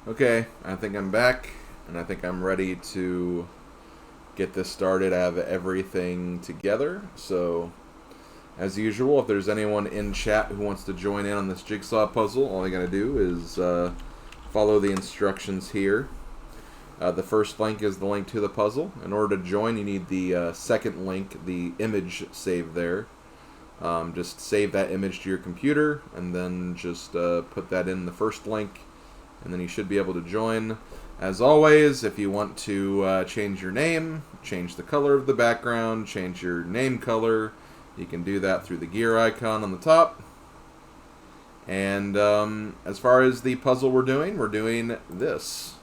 Okay, I think I'm back, and I think I'm ready to get this started. I have everything together, so as usual, if there's anyone in chat who wants to join in on this jigsaw puzzle, all you gotta do is follow the instructions here. The first link is the link to the puzzle. In order to join, you need the second link, the image save there. Just save that image to your computer, and then just put that in the first link, and then you should be able to join. As always, if you want to change your name, change the color of the background, change your name color, you can do that through the gear icon on the top. And as far as the puzzle we're doing this.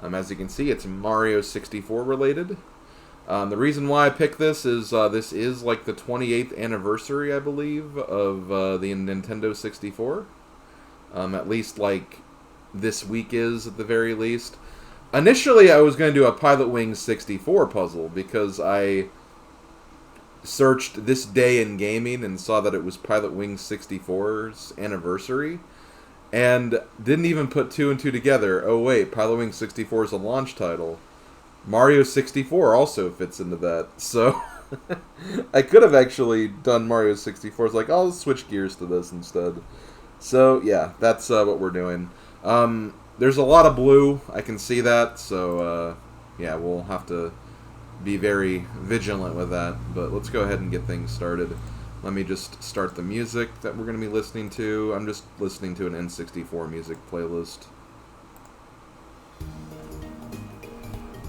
As you can see, it's Mario 64 related. The reason why I picked this is like the 28th anniversary, I believe, of the Nintendo 64. At least like this week is at the very least. Initially, I was going to do a Pilot Wings 64 puzzle because I searched this day in gaming and saw that it was Pilot Wings 64's anniversary. And didn't even put two and two together. Oh wait, Pilot Wings 64 is a launch title. Mario 64 also fits into that. So I could have actually done Mario 64. It's like, I'll switch gears to this instead. So yeah, that's what we're doing. There's a lot of blue. I can see that. So yeah, we'll have to be very vigilant with that. But let's go ahead and get things started. Let me just start the music that we're going to be listening to. I'm just listening to an N64 music playlist.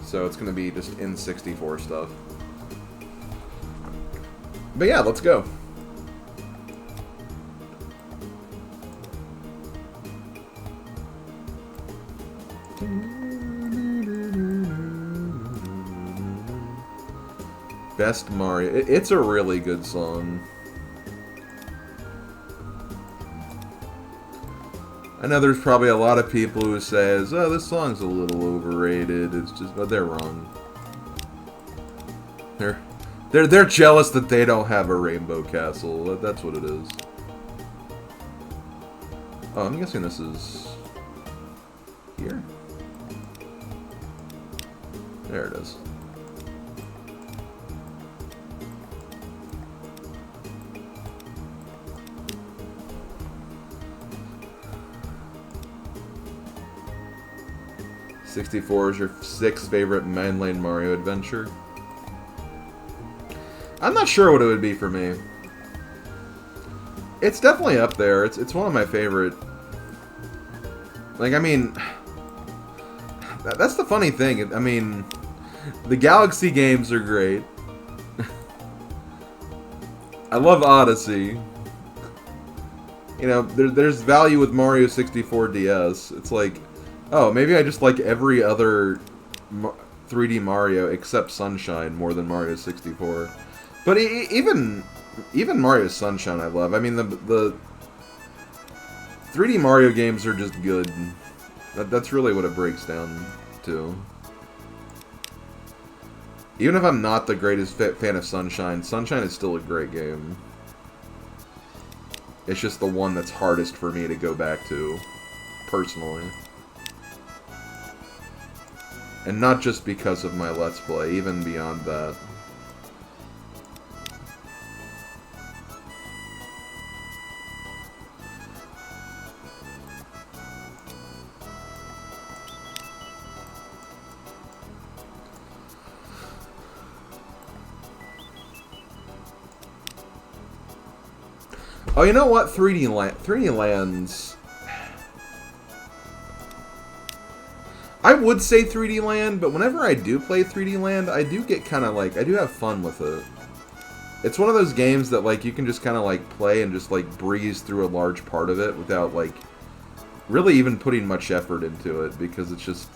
So it's going to be just N64 stuff. But yeah, let's go. Best Mario. It's a really good song. I know there's probably a lot of people who says, "Oh, this song's a little overrated." It's just, but they're wrong. They're jealous that they don't have a Rainbow Castle. That's what it is. Oh, I'm guessing this is here. There it is. '64 is your sixth favorite mainline Mario adventure? I'm not sure what it would be for me. It's definitely up there. It's one of my favorite. Like, I mean, that's the funny thing. I mean, the Galaxy games are great. I love Odyssey. You know, there's value with Mario 64 DS. It's like, oh, maybe I just like every other 3D Mario except Sunshine more than Mario 64. But even Mario Sunshine I love. I mean, the 3D Mario games are just good. That's really what it breaks down to. Even if I'm not the greatest fan of Sunshine, Sunshine is still a great game. It's just the one that's hardest for me to go back to, personally. And not just because of my Let's Play, even beyond that. Oh, you know what? 3D Lands... I would say 3D Land, but whenever I do play 3D Land, I do get kind of like, I do have fun with it. It's one of those games that like you can just kind of like play and just like breeze through a large part of it without like really even putting much effort into it, because it's just,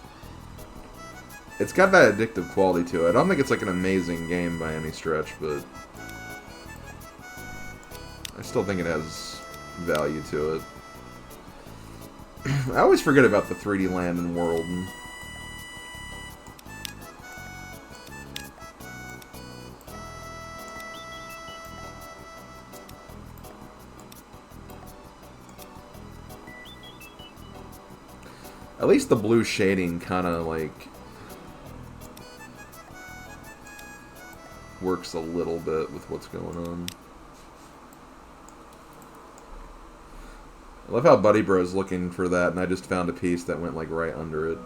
it's got that addictive quality to it. I don't think it's like an amazing game by any stretch, but I still think it has value to it. I always forget about the 3D Land and World. At least the blue shading kind of like works a little bit with what's going on. I love how Buddy Bro's looking for that, and I just found a piece that went like right under it.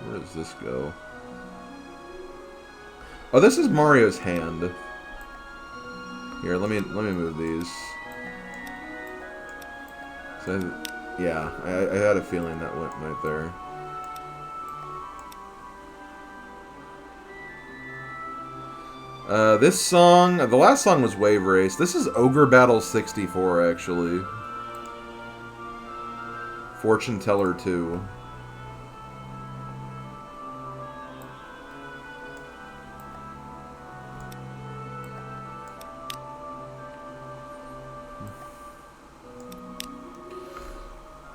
Where does this go? Oh, this is Mario's hand. Here, let me move these. So, yeah, I had a feeling that went right there. This song, the last song was Wave Race. This is Ogre Battle 64, actually. Fortune Teller 2.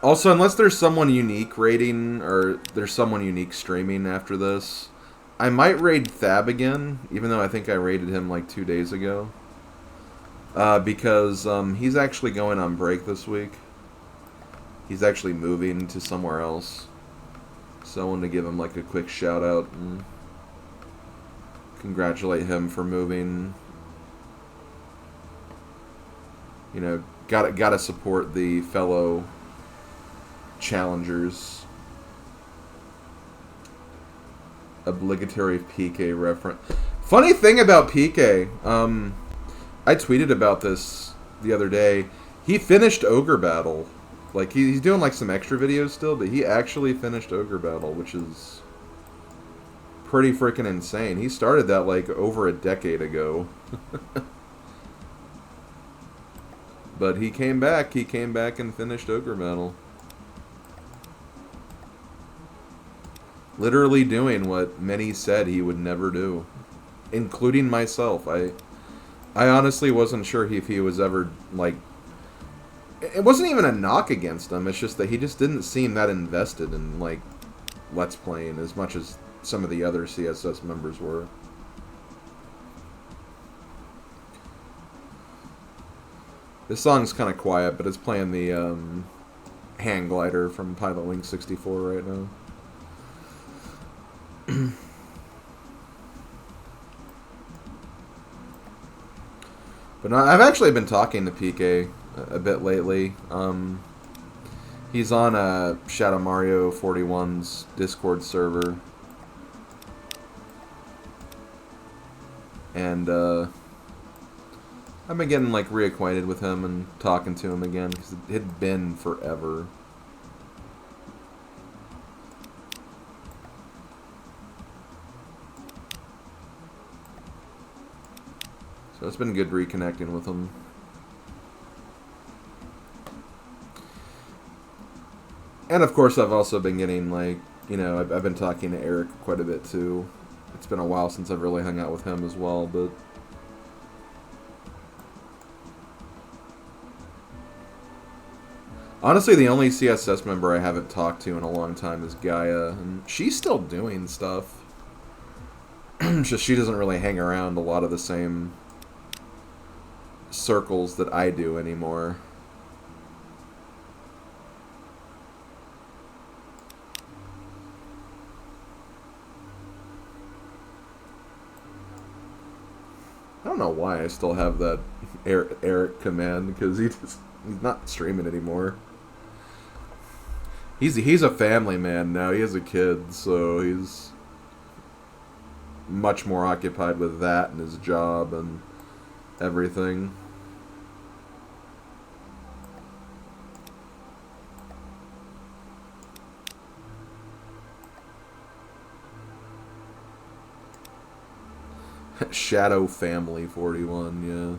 Also, unless there's someone unique raiding, or there's someone unique streaming after this, I might raid Thab again, even though I think I raided him like 2 days ago. Because he's actually going on break this week. He's actually moving to somewhere else. So I wanted to give him like a quick shout out and congratulate him for moving. You know, gotta support the fellow challengers. Obligatory PK reference. Funny thing about PK, I tweeted about this the other day. He finished Ogre Battle. Like, he's doing like some extra videos still, but he actually finished Ogre Battle, which is pretty freaking insane. He started that like over a decade ago. But he came back and finished Ogre Battle. Literally doing what many said he would never do, including myself. I honestly wasn't sure if he was ever, like... It wasn't even a knock against him, it's just that he just didn't seem that invested in, like, Let's Playing as much as some of the other CSS members were. This song's kind of quiet, but it's playing the Hand Glider from Pilot Wing 64 right now. But no, I've actually been talking to PK a bit lately. He's on Shadow Mario 41's Discord server. And I've been getting like reacquainted with him and talking to him again because it had been forever. So it's been good reconnecting with him. And of course I've also been getting like, you know, I've been talking to Eric quite a bit too. It's been a while since I've really hung out with him as well, but... Honestly, the only CSS member I haven't talked to in a long time is Gaia, and she's still doing stuff. Just she doesn't really hang around a lot of the same circles that I do anymore. I don't know why I still have that Eric command, because he's not streaming anymore. He's a family man now. He has a kid, so he's much more occupied with that and his job and everything. Shadow Family 41, yeah.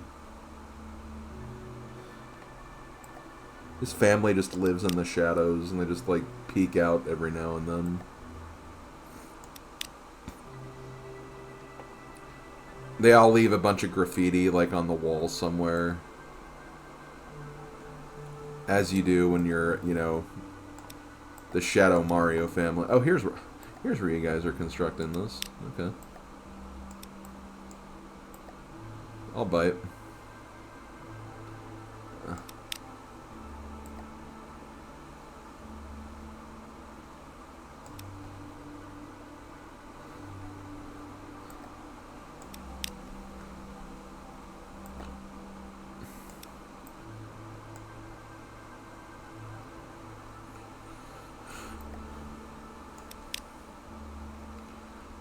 His family just lives in the shadows, and they just, like, peek out every now and then. They all leave a bunch of graffiti, like, on the wall somewhere. As you do when you're, you know, the Shadow Mario family. Oh, here's where you guys are constructing this. Okay. I'll bite.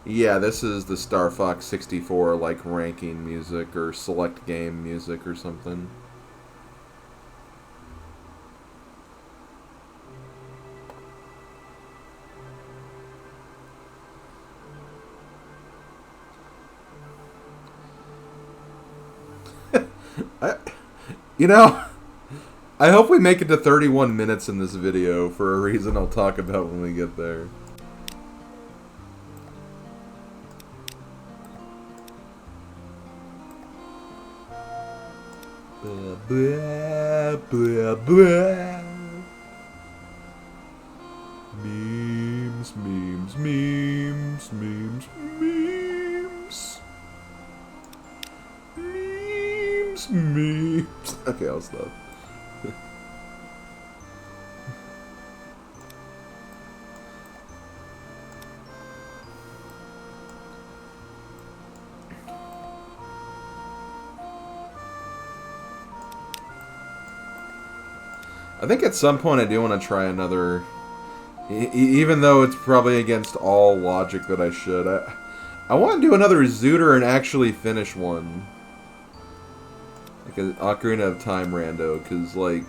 Yeah, this is the Star Fox 64, like, ranking music or select game music or something. You know, I hope we make it to 31 minutes in this video for a reason I'll talk about when we get there. Blah, blah, blah. Memes, memes, memes, memes, memes. Memes, memes. Okay, I'll stop. I think at some point I do want to try another, even though it's probably against all logic that I should. I want to do another Zooter and actually finish one. Like an Ocarina of Time rando, because, like,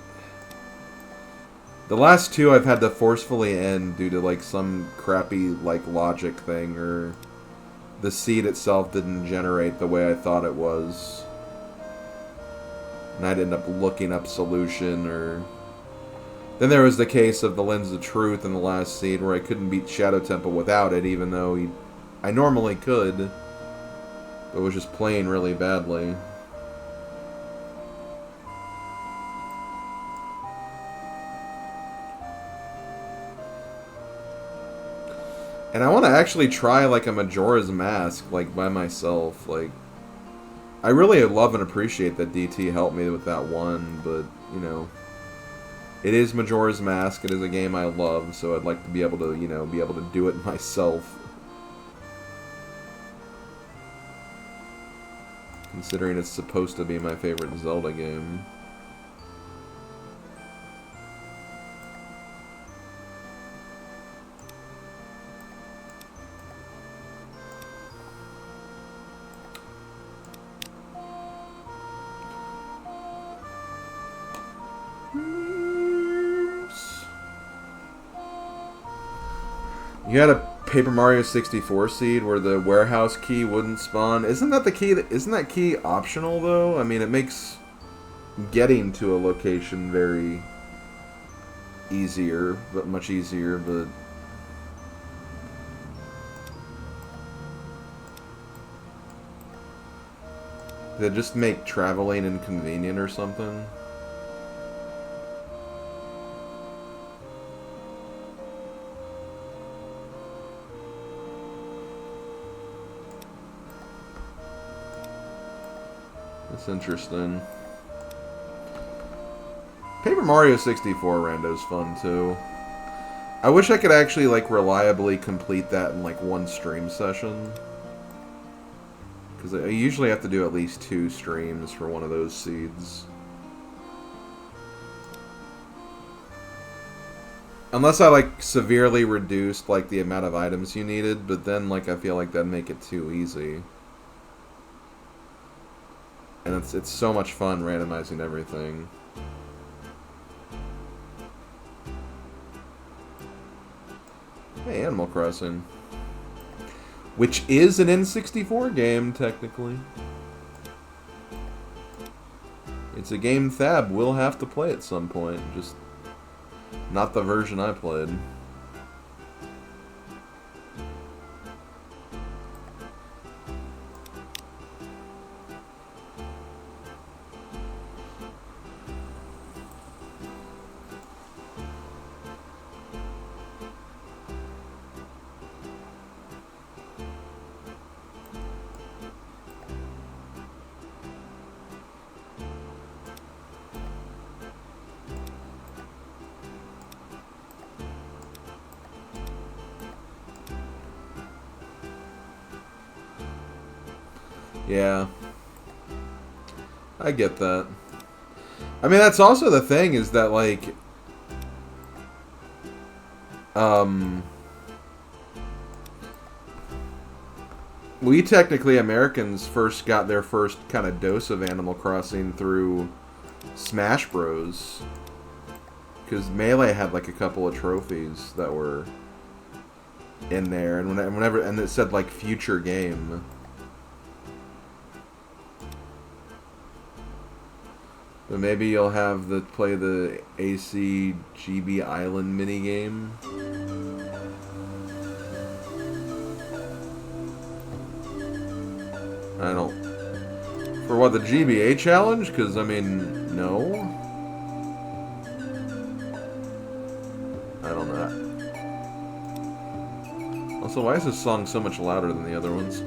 the last two I've had to forcefully end due to, like, some crappy, like, logic thing, or the seed itself didn't generate the way I thought it was. And I'd end up looking up solution, or... Then there was the case of the Lens of Truth in the last seed, where I couldn't beat Shadow Temple without it, even though I normally could, but was just playing really badly. And I want to actually try, like, a Majora's Mask, like, by myself. Like, I really love and appreciate that DT helped me with that one, but, you know... It is Majora's Mask, it is a game I love, so I'd like to be able to, you know, be able to do it myself. Considering it's supposed to be my favorite Zelda game. You had a Paper Mario 64 seed where the warehouse key wouldn't spawn. Isn't that the key? Isn't that key optional though? I mean, it makes getting to a location very easier, but much easier. But they just make traveling inconvenient or something. That's interesting. Paper Mario 64 rando's fun too. I wish I could actually, like, reliably complete that in, like, one stream session. Because I usually have to do at least 2 streams for one of those seeds. Unless I, like, severely reduced, like, the amount of items you needed, but then, like, I feel like that'd make it too easy. And it's so much fun randomizing everything. Hey, Animal Crossing. Which is an N64 game, technically. It's a game Thab will have to play at some point, just not the version I played. Yeah. I get that. I mean, that's also the thing, is that, like, we technically, Americans, first got their first kind of dose of Animal Crossing through Smash Bros. Because Melee had, like, a couple of trophies that were in there, and whenever, and it said, like, future game. But maybe you'll have the play the ACGB Island minigame. I don't... For what, the GBA challenge? Because, I mean, no. I don't know. Also, why is this song so much louder than the other ones?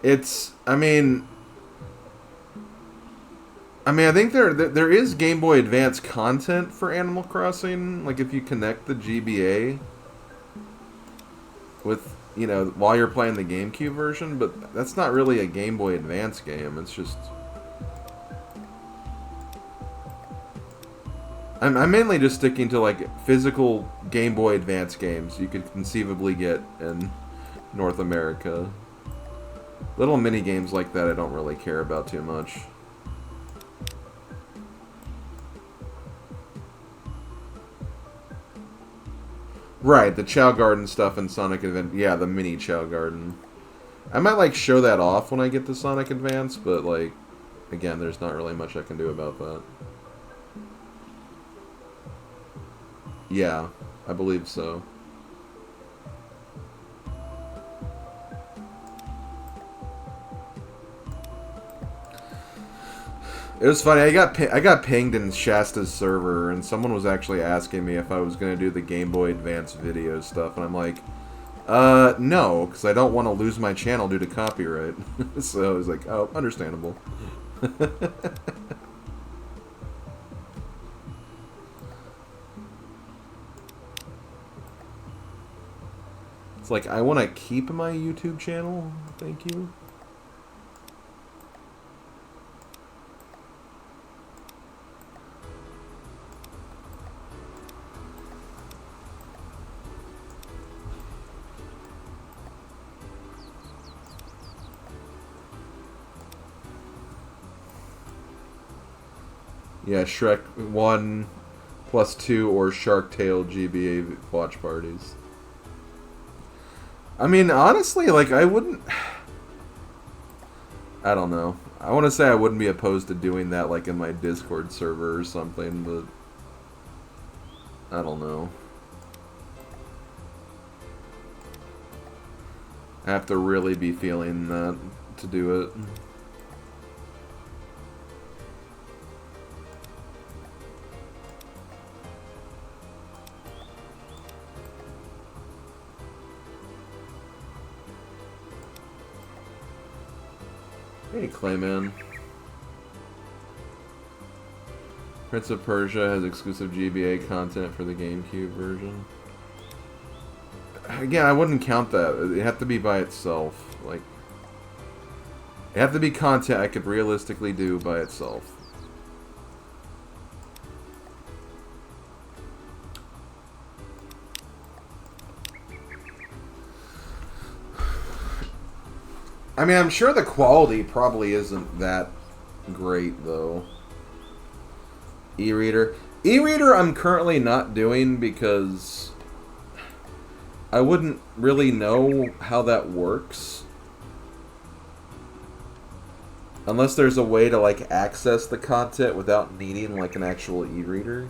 It's, I mean, I think there is Game Boy Advance content for Animal Crossing. Like, if you connect the GBA with, you know, while you're playing the GameCube version, but that's not really a Game Boy Advance game. It's just, I'm mainly just sticking to, like, physical Game Boy Advance games you could conceivably get in North America. Little mini games like that I don't really care about too much. Right, the Chow Garden stuff in Sonic Advance. Yeah, the mini Chow Garden. I might, like, show that off when I get to Sonic Advance, but, like, again, there's not really much I can do about that. Yeah, I believe so. It was funny. I got pinged in Shasta's server, and someone was actually asking me if I was going to do the Game Boy Advance video stuff, and I'm like, no, because I don't want to lose my channel due to copyright. So I was like, oh, understandable. It's like, I want to keep my YouTube channel. Thank you. Yeah, Shrek 1 plus 2 or Shark Tale GBA watch parties. I mean, honestly, like, I wouldn't... I don't know. I want to say I wouldn't be opposed to doing that, like, in my Discord server or something, but... I don't know. I have to really be feeling that to do it. Hey, Clayman. Prince of Persia has exclusive GBA content for the GameCube version. Again, I wouldn't count that. It'd have to be by itself. Like, it'd have to be content I could realistically do by itself. I mean, I'm sure the quality probably isn't that great, though. E-reader. E-reader I'm currently not doing because I wouldn't really know how that works. Unless there's a way to, like, access the content without needing, like, an actual e-reader.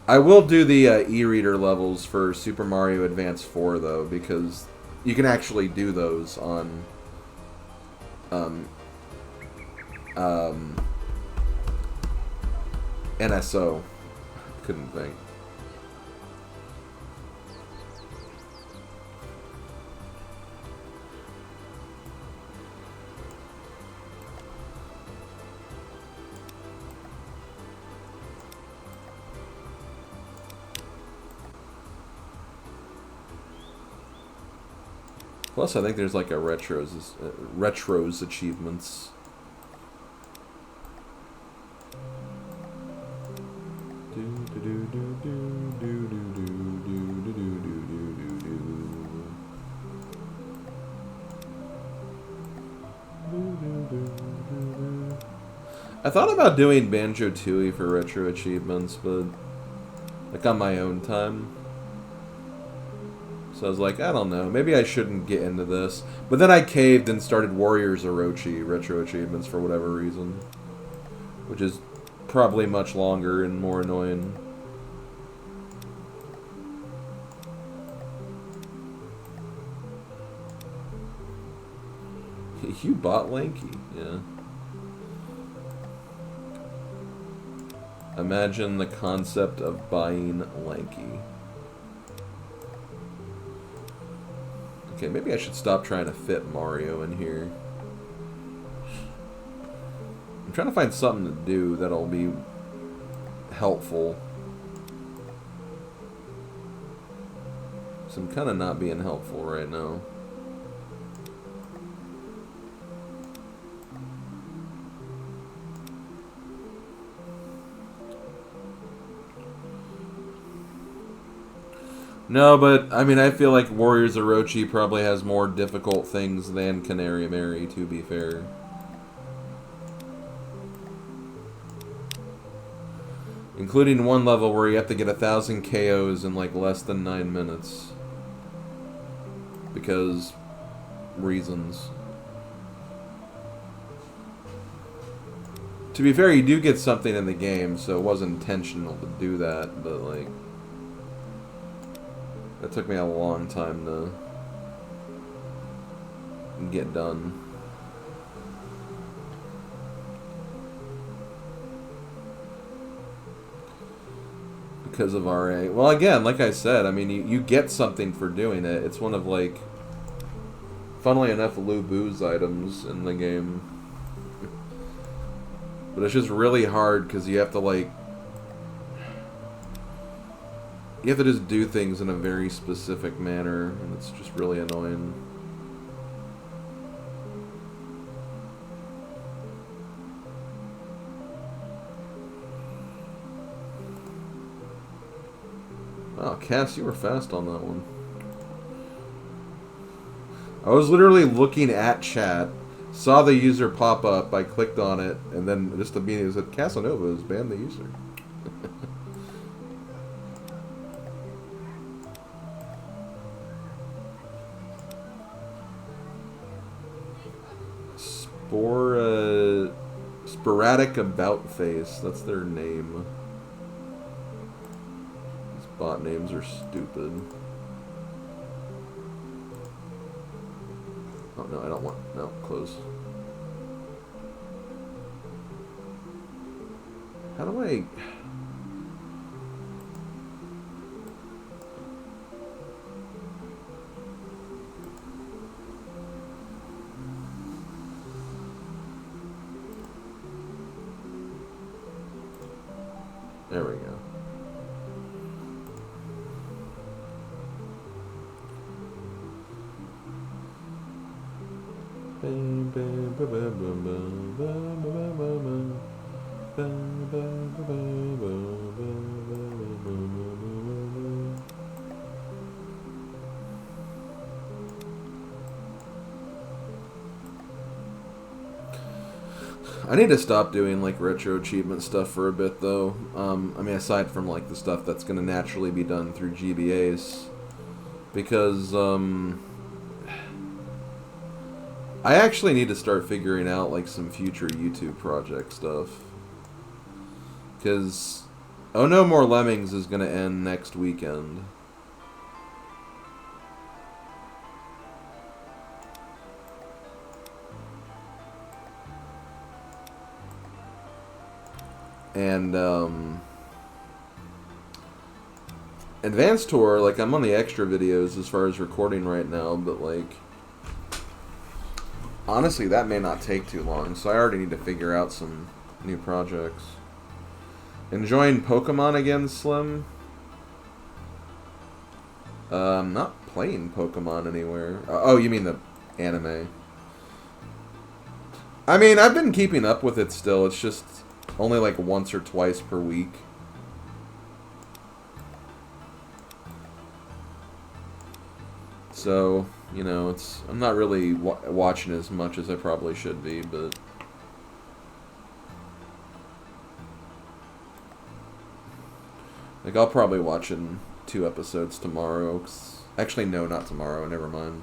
I will do the e-reader levels for Super Mario Advance 4, though, because you can actually do those on NSO. Couldn't think. Plus, I think there's like a retros achievements. I thought about doing Banjo-Tooie for retro achievements, but like on my own time. So I was like, I don't know, maybe I shouldn't get into this. But then I caved and started Warriors Orochi retro achievements for whatever reason. Which is probably much longer and more annoying. You bought Lanky, yeah. Imagine the concept of buying Lanky. Okay, maybe I should stop trying to fit Mario in here. I'm trying to find something to do that'll be helpful. So I'm kind of not being helpful right now. No, but, I mean, I feel like Warriors Orochi probably has more difficult things than Canary Mary, to be fair. Including one level where you have to get 1,000 KOs in, like, less than 9 minutes. Because... reasons. To be fair, you do get something in the game, so it wasn't intentional to do that, but, like... that took me a long time to get done. Because of RA. Well, again, like I said, I mean, you get something for doing it. It's one of, like, funnily enough, Lu Bu's items in the game. But it's just really hard because you have to, like... you have to just do things in a very specific manner, and it's just really annoying. Wow, Cass, you were fast on that one. I was literally looking at chat, saw the user pop up, I clicked on it, and then just immediately said, Casanova has banned the user. Sporadic About Face, that's their name. These bot names are stupid. Oh no, I don't want, no, close. How do I... there we go. I need to stop doing, like, retro achievement stuff for a bit, though. I mean, aside from, like, the stuff that's going to naturally be done through GBAs. Because, I actually need to start figuring out, like, some future YouTube project stuff. Because Oh No More Lemmings is going to end next weekend. And Advanced Tour, like, I'm on the extra videos as far as recording right now, but, like, honestly, that may not take too long, so I already need to figure out some new projects. Enjoying Pokemon again, Slim? I'm not playing Pokemon anywhere. Oh, you mean the anime? I mean, I've been keeping up with it still. It's just only like once or twice per week. So, you know, I'm not really watching as much as I probably should be, but like I'll probably watch in 2 episodes tomorrow. Actually, no, not tomorrow. Never mind.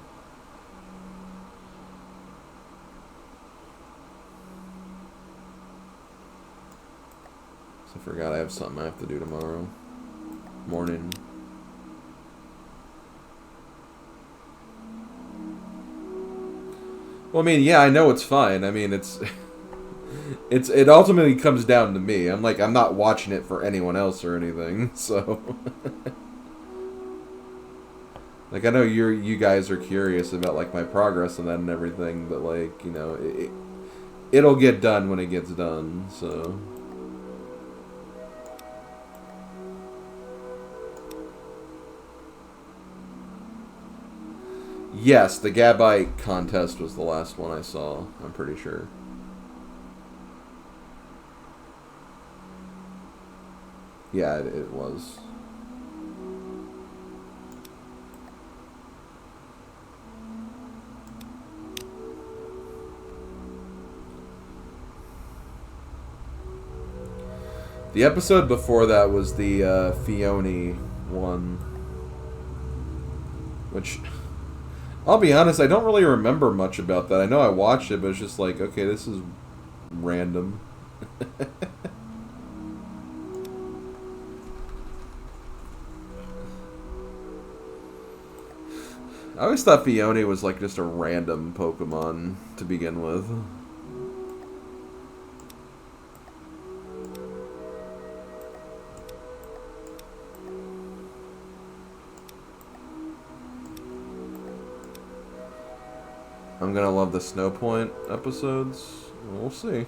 I forgot I have something I have to do tomorrow morning. Well, I mean, yeah, I know it's fine. I mean, it ultimately comes down to me. I'm not watching it for anyone else or anything. So, like, I know you guys are curious about like my progress and that and everything, but like, you know, it'll get done when it gets done. So. Yes, the Gabite contest was the last one I saw, I'm pretty sure. Yeah, it was. The episode before that was the Fione one. Which, I'll be honest, I don't really remember much about that. I know I watched it, but it's just like, okay, this is random. I always thought Fione was like just a random Pokemon to begin with. I'm gonna love the Snow Point episodes. We'll see.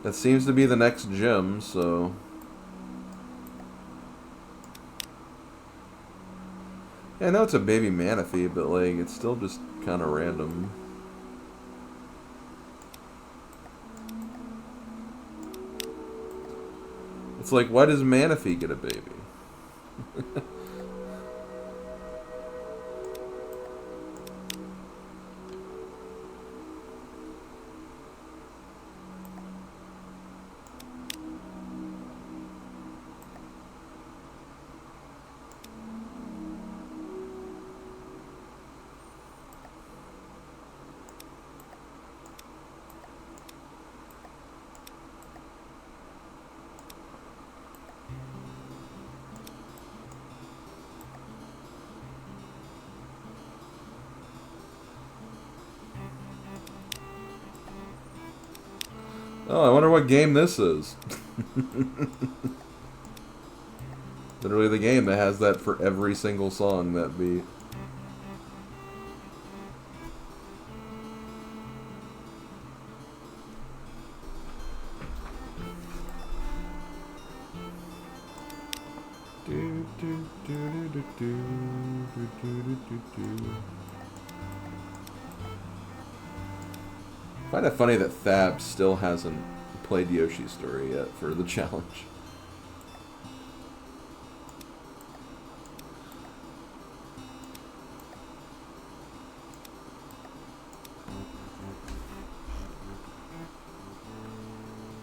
That seems to be the next gym, so. Yeah, I know it's a baby Manaphy, but like it's still just kind of random. It's like, why does Manaphy get a baby? Oh, I wonder what game this is. Literally the game that has that for every single song, that beat. I find it funny that Thab still hasn't played Yoshi's Story yet for the challenge.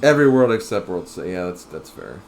Every world except World 6. Yeah, that's fair.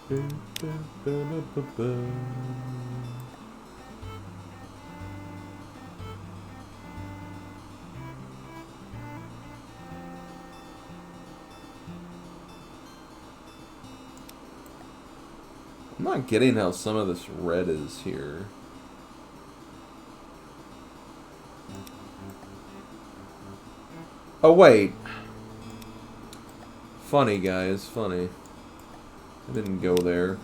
I'm not getting how some of this red is here. Oh, wait. Funny, guys. Funny. I didn't go there.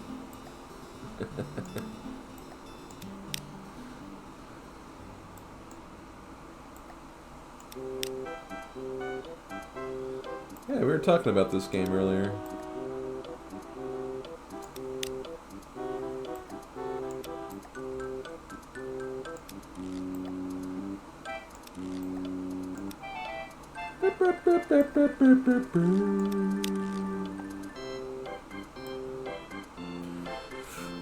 Yeah, we were talking about this game earlier.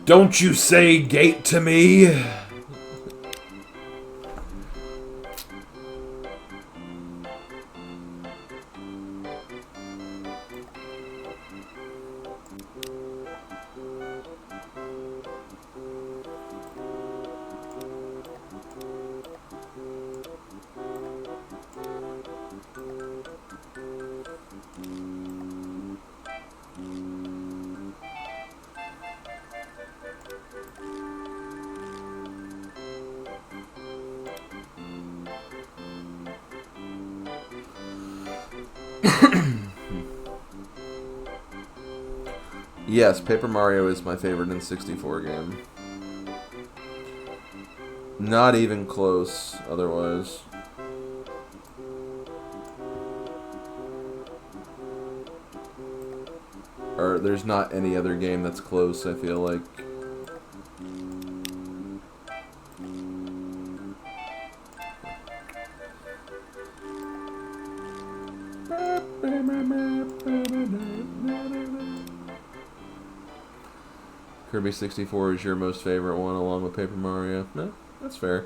Don't you say gate to me! Yes, Paper Mario is my favorite N64 game. Not even close, otherwise. Or there's not any other game that's close, I feel like. Kirby 64 is your most favorite one, along with Paper Mario. No, that's fair.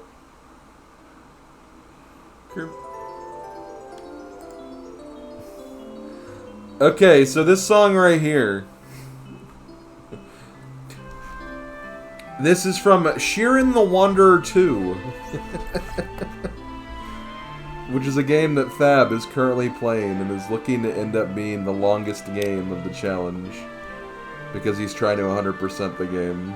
Okay, so this song right here. This is from Sheeran the Wanderer 2. Which is a game that Fab is currently playing and is looking to end up being the longest game of the challenge. Because he's trying to 100% the game.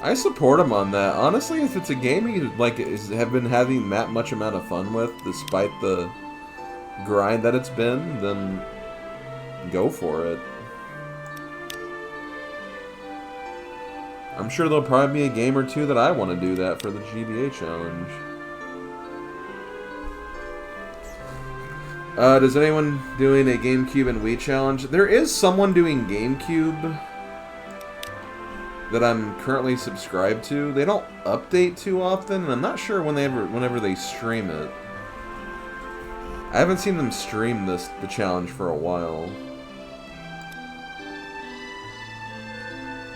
I support him on that. Honestly, if it's a game he have been having that much amount of fun with, despite the grind that it's been, then go for it. I'm sure there'll probably be a game or two that I want to do that for the GBA challenge. Does anyone doing a GameCube and Wii challenge? There is someone doing GameCube that I'm currently subscribed to. They don't update too often, and I'm not sure whenever they stream it. I haven't seen them stream the challenge for a while.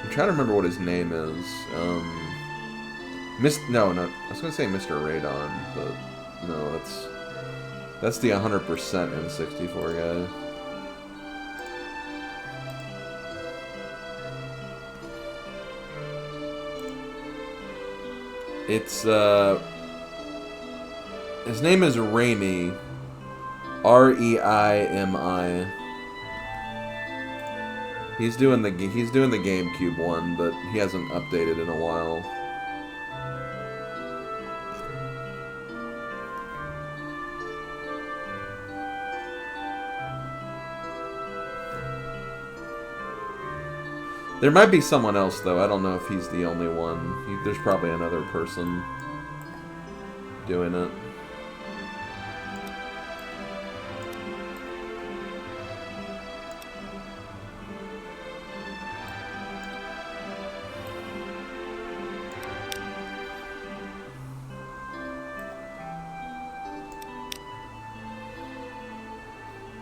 I'm trying to remember what his name is. No, I was gonna say Mr. Radon, but no, that's the 100% N64 guy. It's his name is Raimi, R-E-I-M-I. He's doing the GameCube one, but he hasn't updated in a while. There might be someone else though. I don't know if he's the only one. There's probably another person doing it.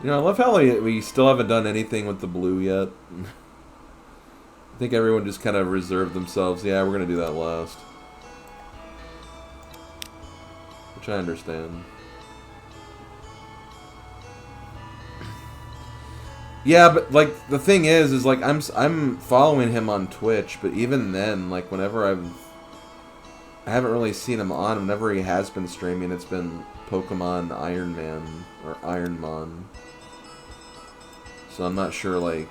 You know, I love how we still haven't done anything with the blue yet. think everyone just kind of reserved themselves. Yeah, we're going to do that last. Which I understand. Yeah, but like the thing is like I'm following him on Twitch, but even then, like whenever I haven't really seen him on. Whenever he has been streaming, it's been Pokemon Iron Man or Ironmon. So I'm not sure like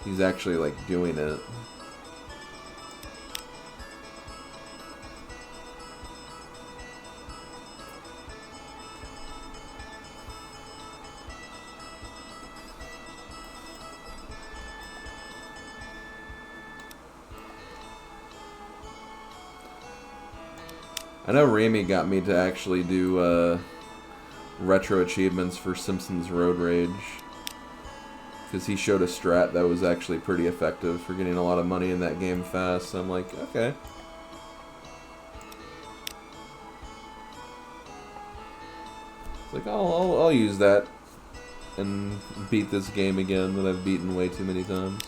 he's actually like doing it. I know Remy got me to actually do retro achievements for Simpsons Road Rage. Because he showed a strat that was actually pretty effective for getting a lot of money in that game fast. So I'm like, okay. It's like, I'll use that and beat this game again that I've beaten way too many times.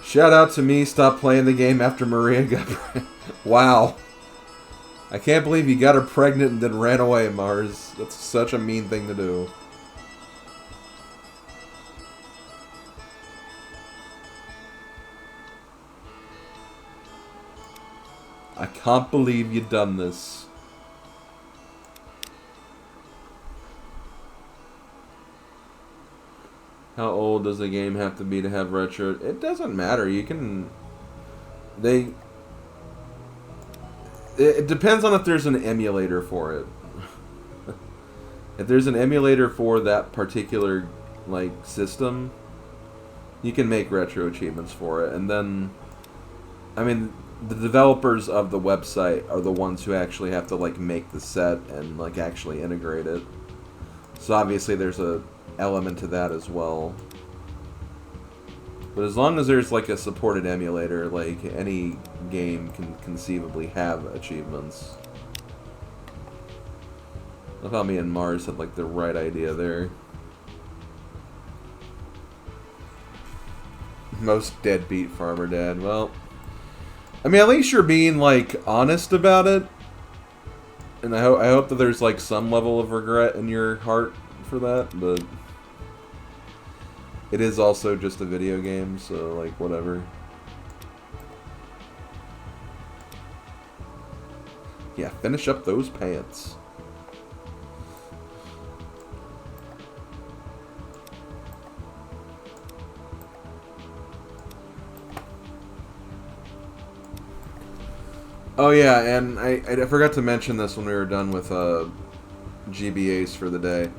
Shout out to me, stop playing the game after Maria got pregnant. Wow. I can't believe you got her pregnant and then ran away, Mars. That's such a mean thing to do. I can't believe you done this. How old does a game have to be to have retro? It doesn't matter. You can... It depends on if there's an emulator for it. If there's an emulator for that particular, like, system, you can make retro achievements for it. And then... I mean, the developers of the website are the ones who actually have to, like, make the set and, like, actually integrate it. So obviously there's a element to that as well. But as long as there's like a supported emulator, like any game can conceivably have achievements. I thought me and Mars had like the right idea there. Most deadbeat farmer dad. Well, I mean, at least you're being like honest about it. And I hope that there's like some level of regret in your heart for that, but it is also just a video game, so like whatever. Yeah, finish up those pants. Oh yeah, and I forgot to mention this when we were done with GBAs for the day.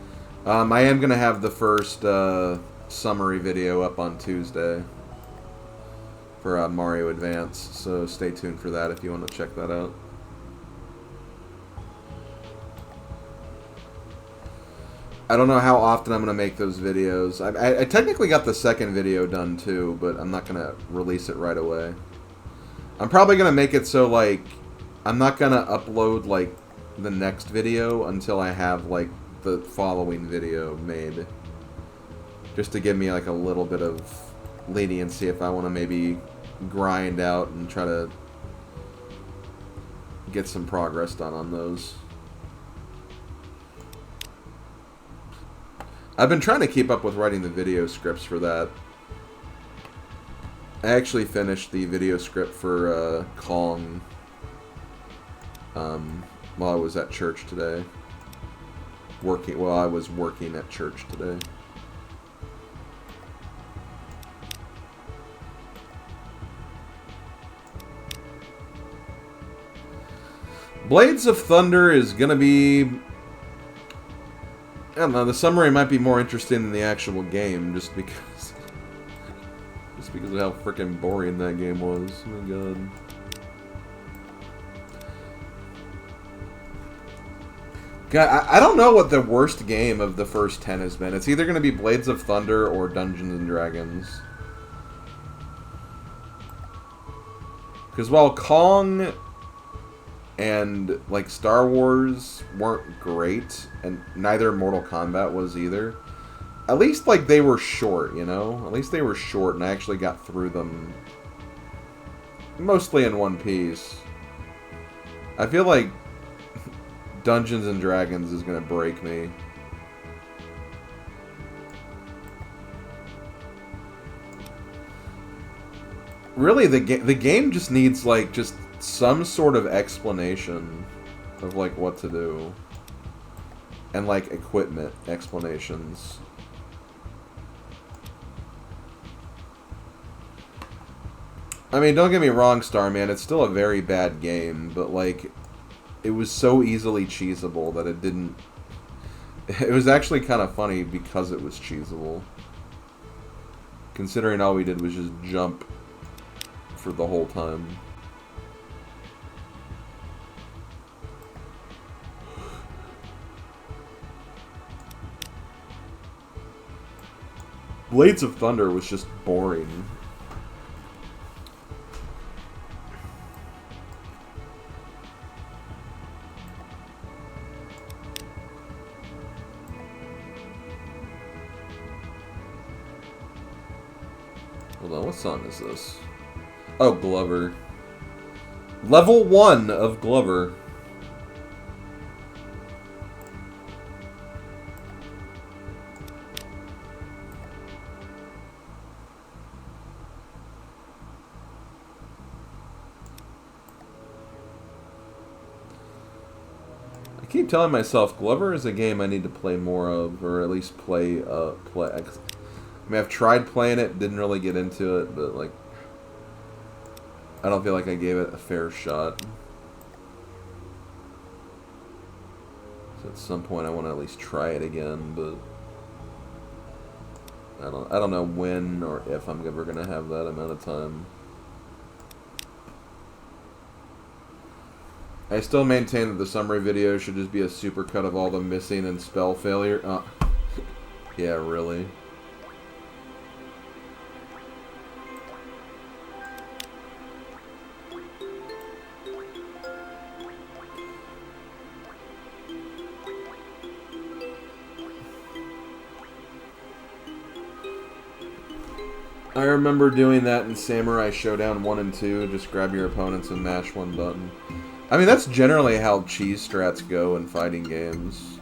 I am going to have the first summary video up on Tuesday for Mario Advance, so stay tuned for that if you want to check that out. I don't know how often I'm going to make those videos. I technically got the second video done too, but I'm not going to release it right away. I'm probably going to make it so, like, I'm not going to upload, like, the next video until I have, like, the following video made. Just to give me, like, a little bit of leniency if I want to maybe grind out and try to get some progress done on those. I've been trying to keep up with writing the video scripts for that. I actually finished the video script for Kong while I was at church today. While I was working at church today. Blades of Thunder is gonna be... I don't know, the summary might be more interesting than the actual game, just because of how freaking boring that game was. Oh my god. God, I don't know what the worst game of the first 10 has been. It's either going to be Blades of Thunder or Dungeons and Dragons. Because while Kong And, like, Star Wars weren't great, and neither Mortal Kombat was either. At least, like, they were short, you know? At least they were short, and I actually got through them mostly in one piece. I feel like Dungeons and Dragons is gonna break me. Really, the game just needs, like, just some sort of explanation of, like, what to do. And, like, equipment explanations. I mean, don't get me wrong, Starman, it's still a very bad game, but, like, it was so easily cheesable that it didn't... It was actually kind of funny because it was cheesable. Considering all we did was just jump for the whole time. Blades of Thunder was just boring. Hold on, what song is this? Oh, Glover. Level 1 of Glover. I keep telling myself Glover is a game I need to play more of, or at least play. I mean, I've tried playing it, didn't really get into it, but like, I don't feel like I gave it a fair shot. So at some point, I want to at least try it again, but I don't know when or if I'm ever gonna have that amount of time. I still maintain that the summary video should just be a supercut of all the missing and spell failure. Yeah, really. I remember doing that in Samurai Showdown 1 and 2, just grab your opponents and mash one button. I mean, that's generally how cheese strats go in fighting games.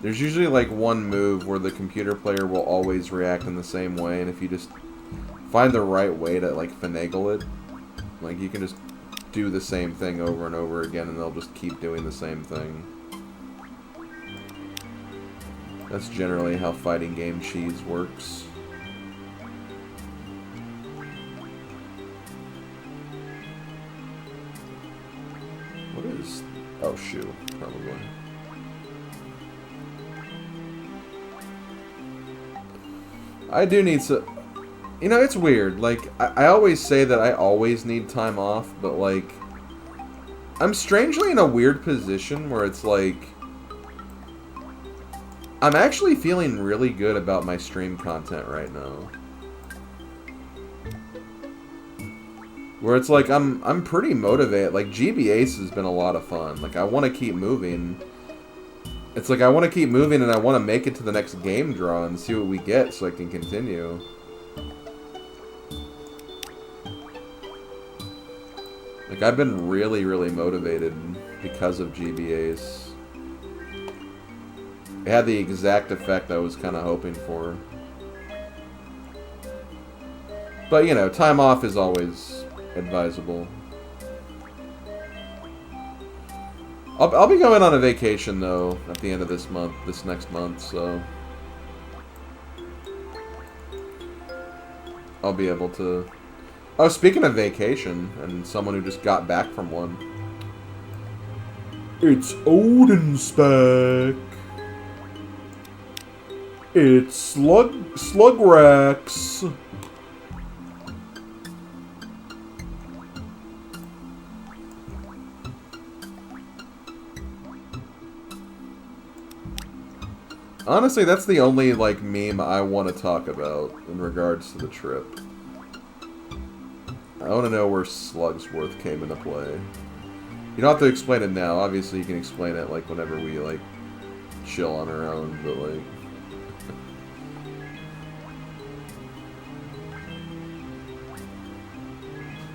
There's usually like one move where the computer player will always react in the same way, and if you just find the right way to like finagle it, like you can just do the same thing over and over again and they'll just keep doing the same thing. That's generally how fighting game cheese works. What is... Oh, shoe, probably. I do need some... You know, it's weird. Like, I always say that I always need time off, but, like... I'm strangely in a weird position where it's, like... I'm actually feeling really good about my stream content right now. Where it's like, I'm pretty motivated. Like, GB Ace has been a lot of fun. Like, I want to keep moving. It's like, I want to keep moving and I want to make it to the next game draw and see what we get so I can continue. Like, I've been really, really motivated because of GB Ace. It had the exact effect I was kind of hoping for. But, you know, time off is always advisable. I'll be going on a vacation, though, at the end of this month, this next month, so... I'll be able to... Oh, speaking of vacation, and someone who just got back from one. It's Odin's back. It's Slugrax. Honestly, that's the only, like, meme I want to talk about in regards to the trip. I want to know where Slugsworth came into play. You don't have to explain it now. Obviously, you can explain it, like, whenever we, like, chill on our own, but, like...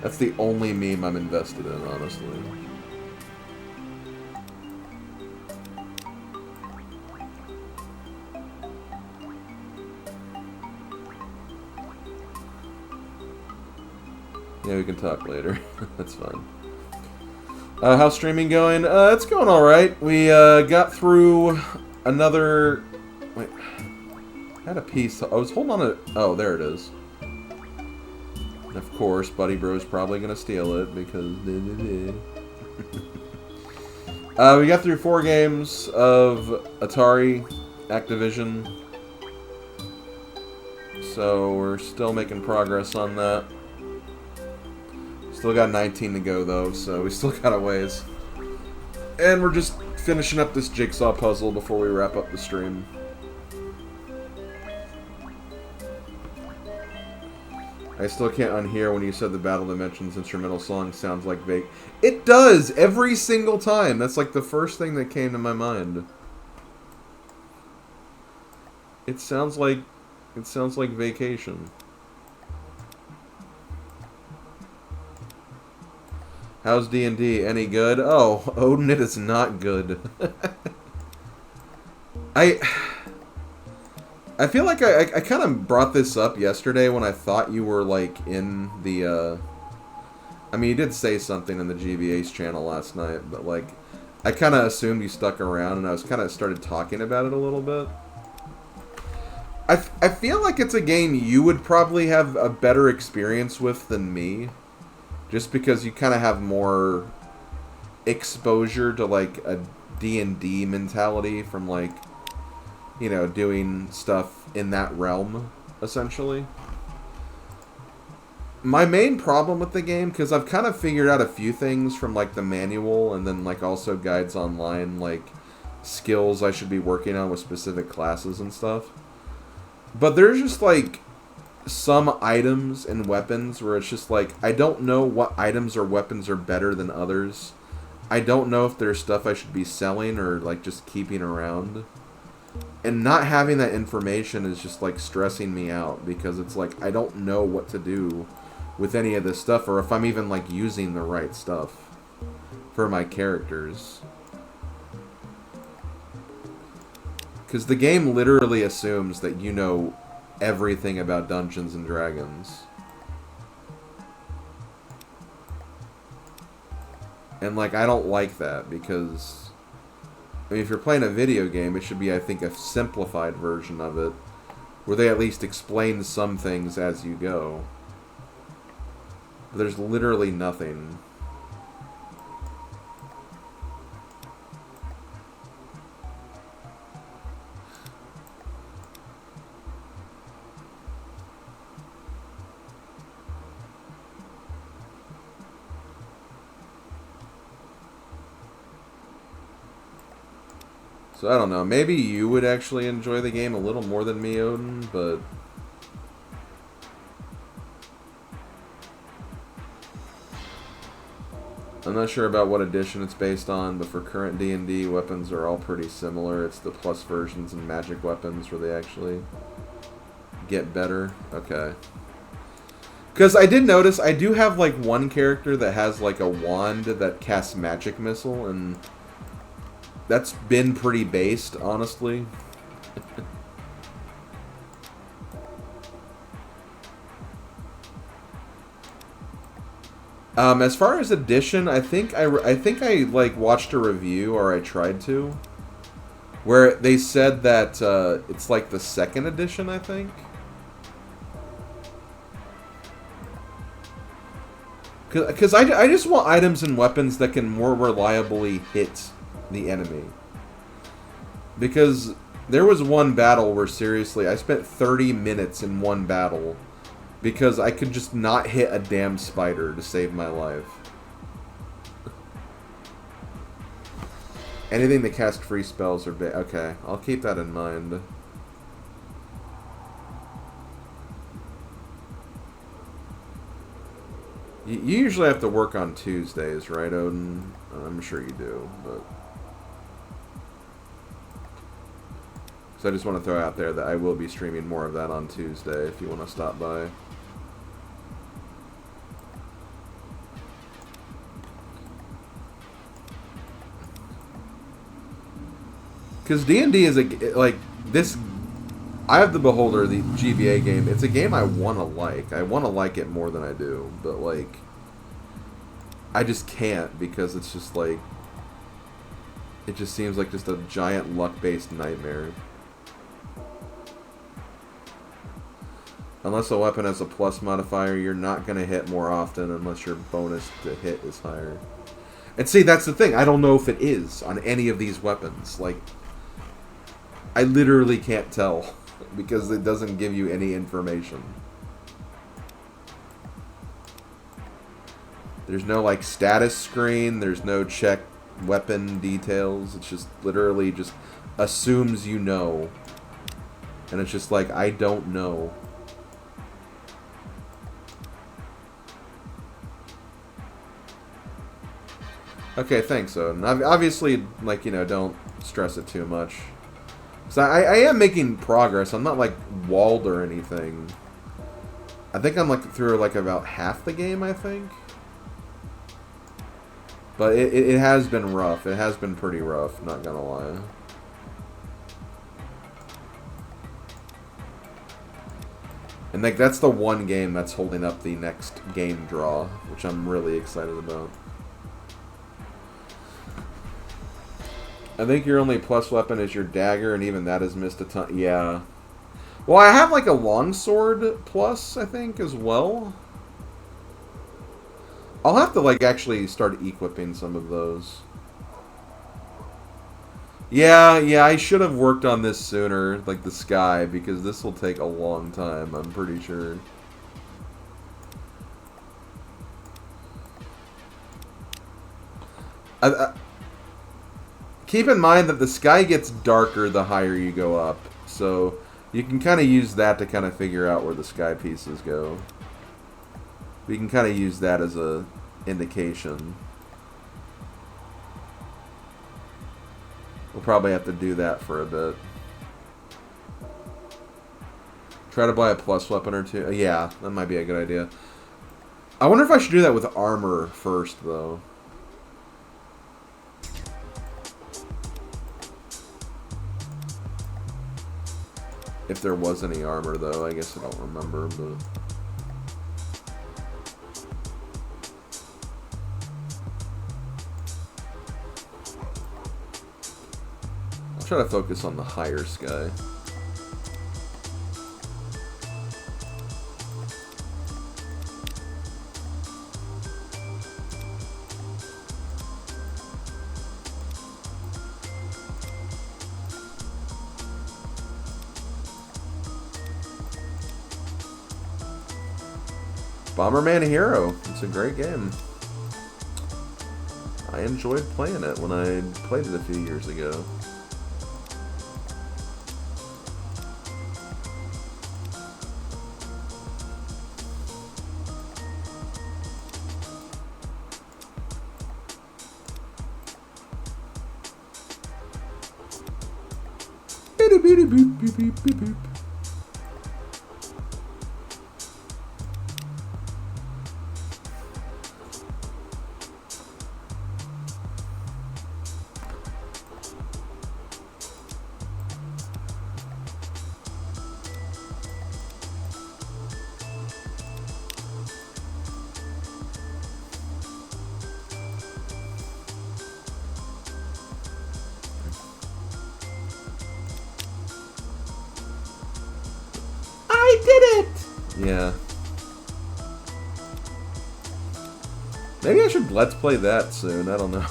That's the only meme I'm invested in, honestly. Yeah, we can talk later. That's fine. How's streaming going? It's going alright. We got through another... Wait. I had a piece. I was holding on to... Oh, there it is. And of course, Buddy Bro's probably going to steal it because... we got through 4 games of Atari Activision. So we're still making progress on that. Still got 19 to go, though, so we still got a ways. And we're just finishing up this Jigsaw puzzle before we wrap up the stream. I still can't unhear when you said the Battle Dimensions instrumental song sounds like vague. It does! Every single time! That's like the first thing that came to my mind. It sounds like Vacation. How's D&D? Any good? Oh, Odin, it is not good. I feel like I kind of brought this up yesterday when I thought you were, like, in the, I mean, you did say something in the GVA's channel last night, but, like, I kind of assumed you stuck around, and I was kind of started talking about it a little bit. I feel like it's a game you would probably have a better experience with than me. Just because you kind of have more exposure to, like, a D&D mentality from, like, you know, doing stuff in that realm, essentially. My main problem with the game, because I've kind of figured out a few things from, like, the manual and then, like, also guides online, like, skills I should be working on with specific classes and stuff. But there's just, like... some items and weapons where it's just like, I don't know what items or weapons are better than others. I don't know if there's stuff I should be selling or like just keeping around. And not having that information is just like stressing me out because it's like, I don't know what to do with any of this stuff or if I'm even like using the right stuff for my characters. Because the game literally assumes that you know everything about Dungeons and Dragons. And, like, I don't like that, because... I mean, if you're playing a video game, it should be, I think, a simplified version of it, where they at least explain some things as you go. But there's literally nothing. So, I don't know. Maybe you would actually enjoy the game a little more than me, Odin, but... I'm not sure about what edition it's based on, but for current D&D, weapons are all pretty similar. It's the plus versions and magic weapons where they actually get better. Okay. Because I did notice, I do have, like, one character that has, like, a wand that casts magic missile, and... that's been pretty based, honestly. As far as edition, I think I like watched a review, or I tried to, where they said that it's like the 2nd edition, I think. Because I just want items and weapons that can more reliably hit the enemy. Because there was one battle where seriously I spent 30 minutes in one battle because I could just not hit a damn spider to save my life. Anything that cast free spells are bad. Okay, I'll keep that in mind. You usually have to work on Tuesdays, right, Odin? I'm sure you do, but... So I just want to throw out there that I will be streaming more of that on Tuesday if you want to stop by. Because D&D is like this. I have the Beholder, the GBA game. It's a game I want to like. I want to like it more than I do, but like, I just can't because it's just like, it just seems like just a giant luck-based nightmare. Unless a weapon has a plus modifier, you're not going to hit more often unless your bonus to hit is higher. And see, that's the thing. I don't know if it is on any of these weapons. Like, I literally can't tell because it doesn't give you any information. There's no, like, status screen. There's no check weapon details. It's just literally just assumes you know. And it's just like, I don't know. Okay, thanks, Odin. Obviously, like, you know, don't stress it too much. So I am making progress. I'm not, like, walled or anything. I think I'm, like, through, like, about half the game, I think. But it has been rough. It has been pretty rough, not gonna lie. And, like, that's the one game that's holding up the next game draw, which I'm really excited about. I think your only plus weapon is your dagger, and even that has missed a ton. Yeah. Well, I have, like, a longsword plus, I think, as well. I'll have to, like, actually start equipping some of those. Yeah, I should have worked on this sooner, like the sky, because this will take a long time, I'm pretty sure. Keep in mind that the sky gets darker the higher you go up, so you can kind of use that to kind of figure out where the sky pieces go. We can kind of use that as a indication. We'll probably have to do that for a bit. Try to buy a plus weapon or two. Yeah, that might be a good idea. I wonder if I should do that with armor first, though. If there was any armor, though. I guess I don't remember, but... I'll try to focus on the higher sky. Bomberman Hero. It's a great game. I enjoyed playing it when I played it a few years ago. Boop, boop, boop, boop, boop. Yeah. Maybe I should let's play that soon. I don't know.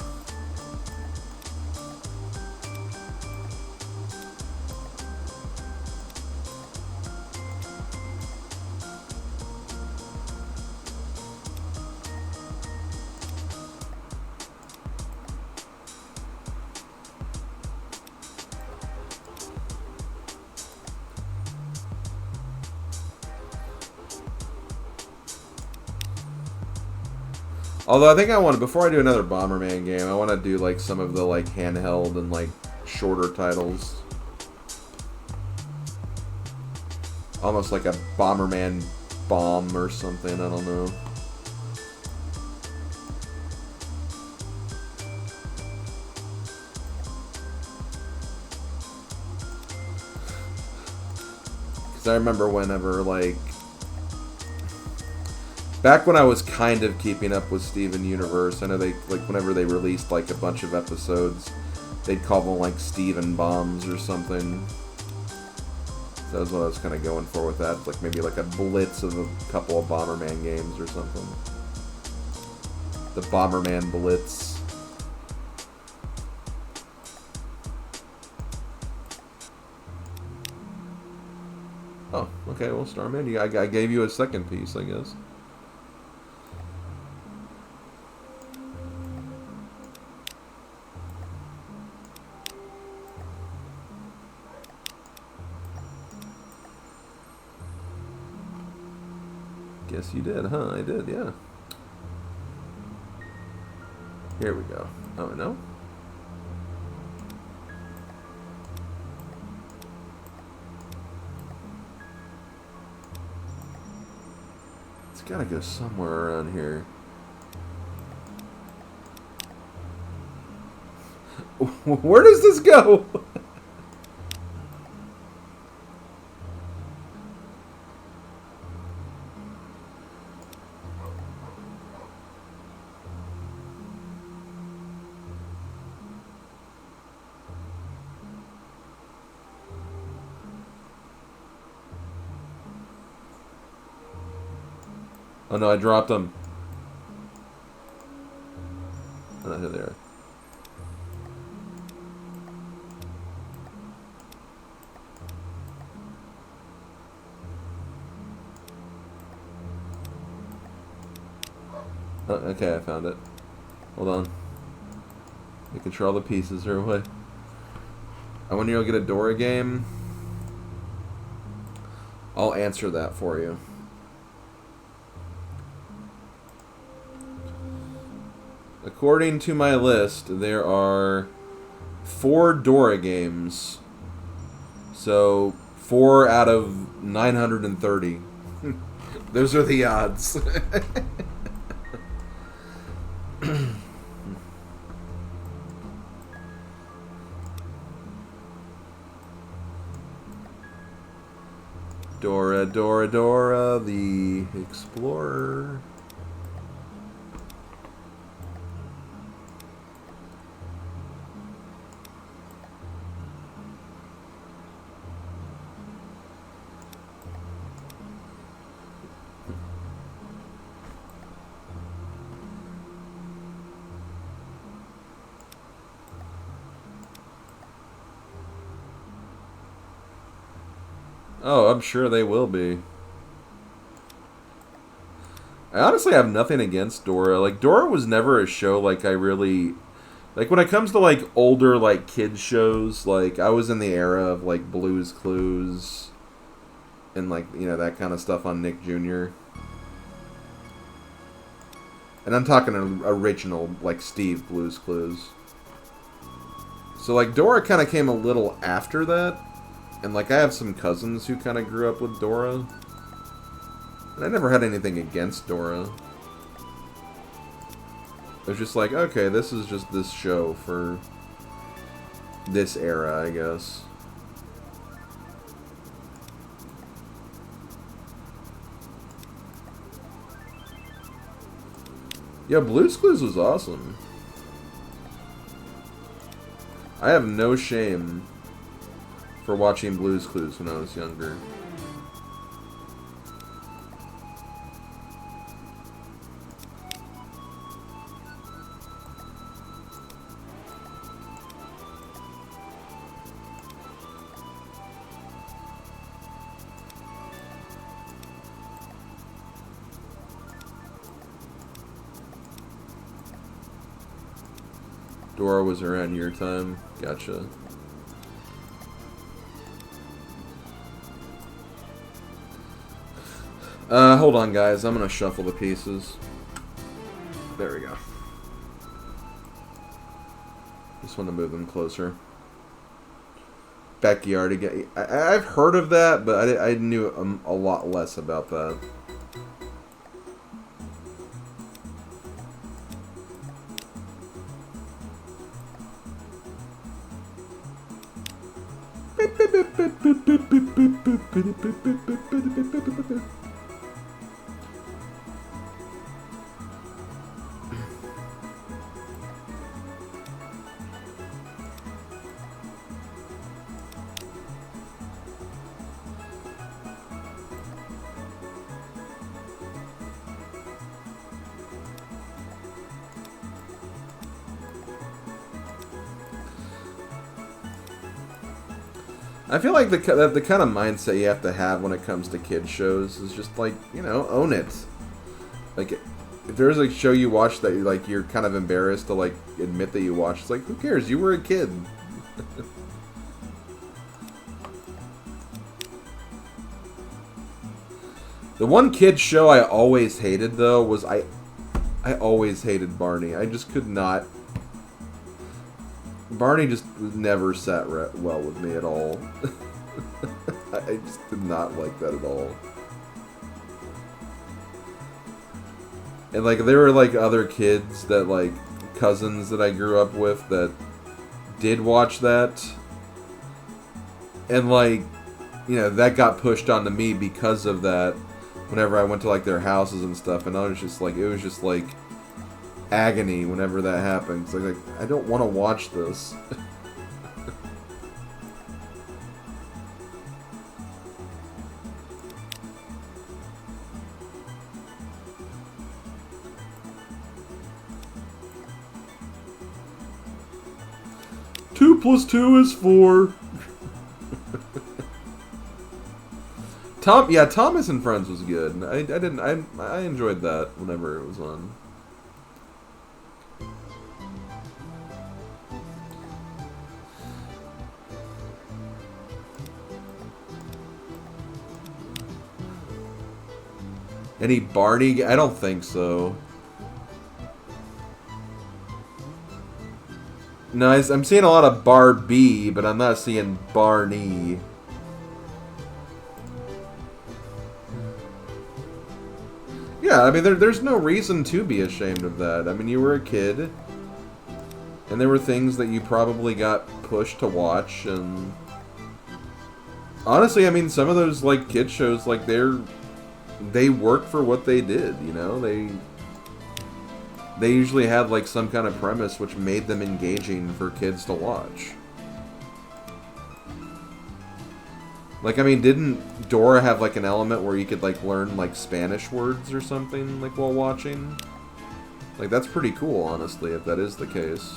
Although I think I want to, before I do another Bomberman game, I want to do like some of the like handheld and like shorter titles. Almost like a Bomberman Bomb or something, I don't know. Because I remember whenever, like, back when I was kind of keeping up with Steven Universe, I know they, like, whenever they released, like, a bunch of episodes, they'd call them, like, Steven Bombs or something. That was what I was kind of going for with that. Like, maybe, like, a blitz of a couple of Bomberman games or something. The Bomberman Blitz. Oh, okay, well, Starman, I gave you a second piece, I guess. Guess you did, huh? I did, yeah. Here we go. Oh, no? It's gotta go somewhere around here. Where does this go? Oh no, I dropped them. Oh, here they are. Oh, okay, I found it. Hold on. Making sure all the pieces are away. I want you to get a Dora game. I'll answer that for you. According to my list, there are 4 Dora games. So, 4 out of 930. Those are the odds. Dora, Dora, Dora, the Explorer. Oh, I'm sure they will be. I honestly have nothing against Dora. Like, Dora was never a show, like, I really... Like, when it comes to, like, older, like, kids shows, like, I was in the era of, like, Blue's Clues and, like, you know, that kind of stuff on Nick Jr. And I'm talking original, like, Steve Blue's Clues. So, like, Dora kind of came a little after that. And, like, I have some cousins who kind of grew up with Dora. And I never had anything against Dora. It was just like, okay, this is just this show for this era, I guess. Yeah, Blue's Clues was awesome. I have no shame for watching Blue's Clues when I was younger. Dora was around your time. Gotcha. Hold on, guys. I'm gonna shuffle the pieces. There we go. Just want to move them closer. Backyard again. I've heard of that, but I knew a lot less about that. I feel like the kind of mindset you have to have when it comes to kids shows is just like, you know, own it. Like, if there's a show you watch that like you're kind of embarrassed to like admit that you watched, it's like, who cares? You were a kid. The one kid show I always hated though was I always hated Barney. I just could not. Barney just never sat well with me at all. I just did not like that at all. And like there were like other kids that like cousins that I grew up with that did watch that. And like, you know, that got pushed onto me because of that whenever I went to like their houses and stuff, and I was just like, it was just like agony whenever that happened. It's like I don't want to watch this. Two plus two is 4. Thomas and Friends was good. I enjoyed that whenever it was on. Any Barney? I don't think so. No, I'm seeing a lot of Barbie, but I'm not seeing Barney. Yeah, I mean, there's no reason to be ashamed of that. I mean, you were a kid, and there were things that you probably got pushed to watch, and honestly, I mean, some of those like kid shows, like they work for what they did, you know? They usually had like some kind of premise which made them engaging for kids to watch. Like, I mean, didn't Dora have like an element where you could like learn like Spanish words or something like while watching? Like, that's pretty cool, honestly, if that is the case.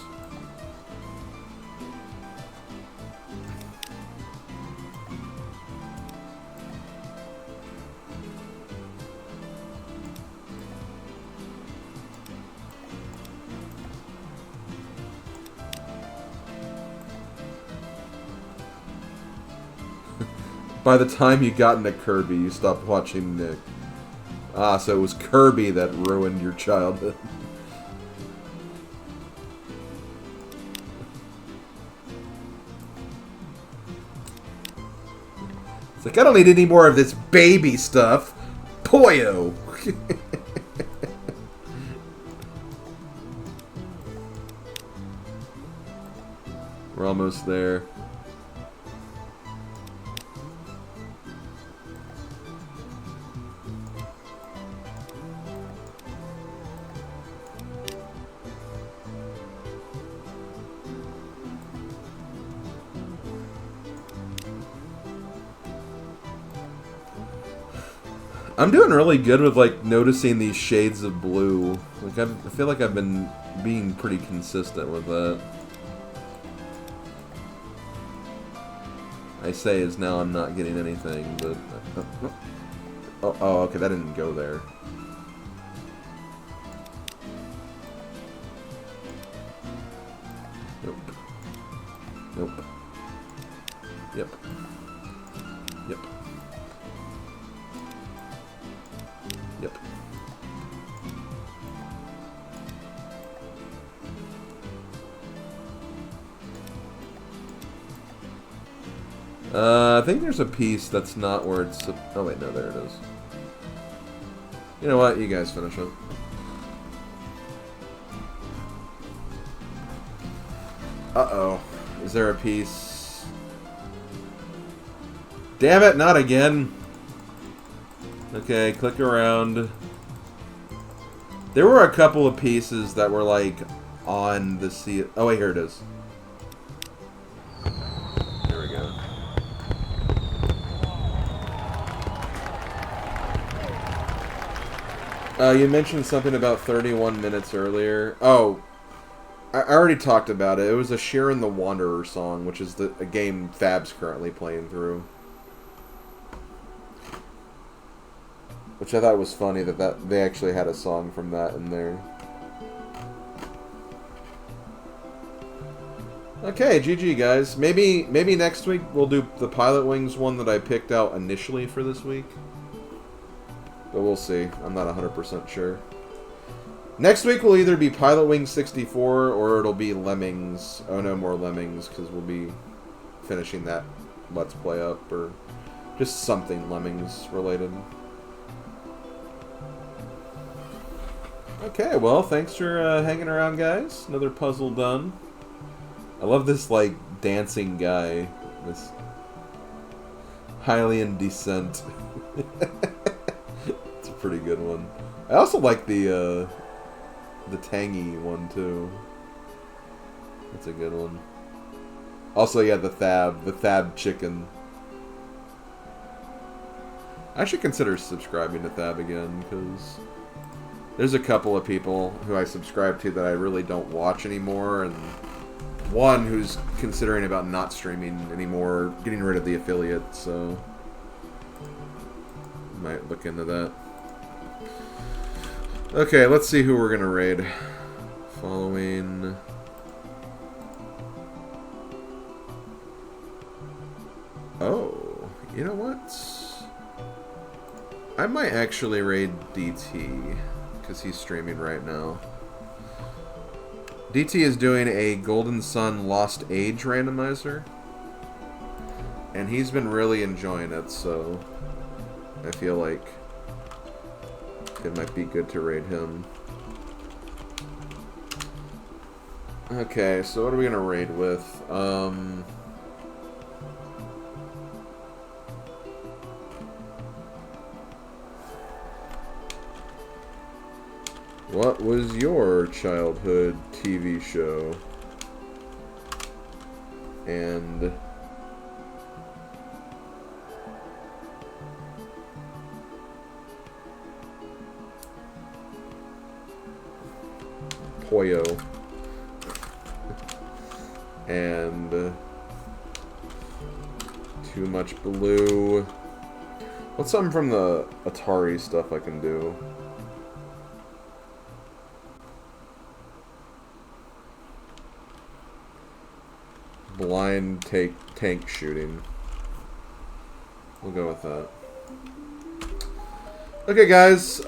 By the time you got into Kirby, you stopped watching Nick. Ah, so it was Kirby that ruined your childhood. It's like, I don't need any more of this baby stuff. Poyo! We're almost there. I'm doing really good with, like, noticing these shades of blue. Like, I feel like I've been being pretty consistent with that. I say is now I'm not getting anything, but... Oh, okay, that didn't go there. Nope. Nope. Yep. Yep. Yep. I think there's a piece that's not where it's... Oh, wait, no, there it is. You know what? You guys finish it. Uh-oh. Is there a piece? Damn it, not again. Okay, click around. There were a couple of pieces that were, like, on the sea... Oh, wait, here it is. There we go. You mentioned something about 31 minutes earlier. Oh, I already talked about it. It was a Sharon the Wanderer song, which is a game Fab's currently playing through. Which I thought was funny that they actually had a song from that in there. Okay, GG guys. Maybe next week we'll do the Pilot Wings one that I picked out initially for this week. But we'll see. I'm not 100% sure. Next week will either be Pilot Wings 64 or it'll be Lemmings. Oh, no more Lemmings because we'll be finishing that Let's Play up or just something Lemmings related. Okay, well, thanks for hanging around, guys. Another puzzle done. I love this, like, dancing guy. This Hylian Descent. It's a pretty good one. I also like the tangy one, too. That's a good one. Also, yeah, the Thab chicken. I should consider subscribing to Thab again, because there's a couple of people who I subscribe to that I really don't watch anymore, and one who's considering about not streaming anymore, getting rid of the affiliate, so might look into that. Okay, let's see who we're gonna raid. Following... Oh, you know what? I might actually raid DT, because he's streaming right now. DT is doing a Golden Sun Lost Age randomizer, and he's been really enjoying it, so I feel like it might be good to raid him. Okay, so what are we gonna raid with? What was your childhood TV show? And Poyo. And Too Much Blue. What's something from the Atari stuff I can do? Blind tank shooting. We'll go with that. Okay, guys.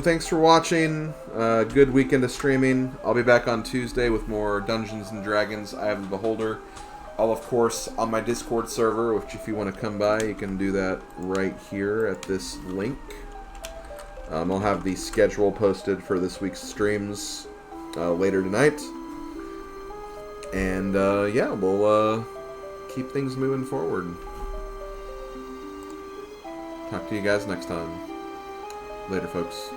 Thanks for watching. Good weekend of streaming. I'll be back on Tuesday with more Dungeons and Dragons. I have the Beholder. I'll, of course, on my Discord server, which if you want to come by, you can do that right here at this link. I'll have the schedule posted for this week's streams later tonight. And, yeah, we'll keep things moving forward. Talk to you guys next time. Later, folks.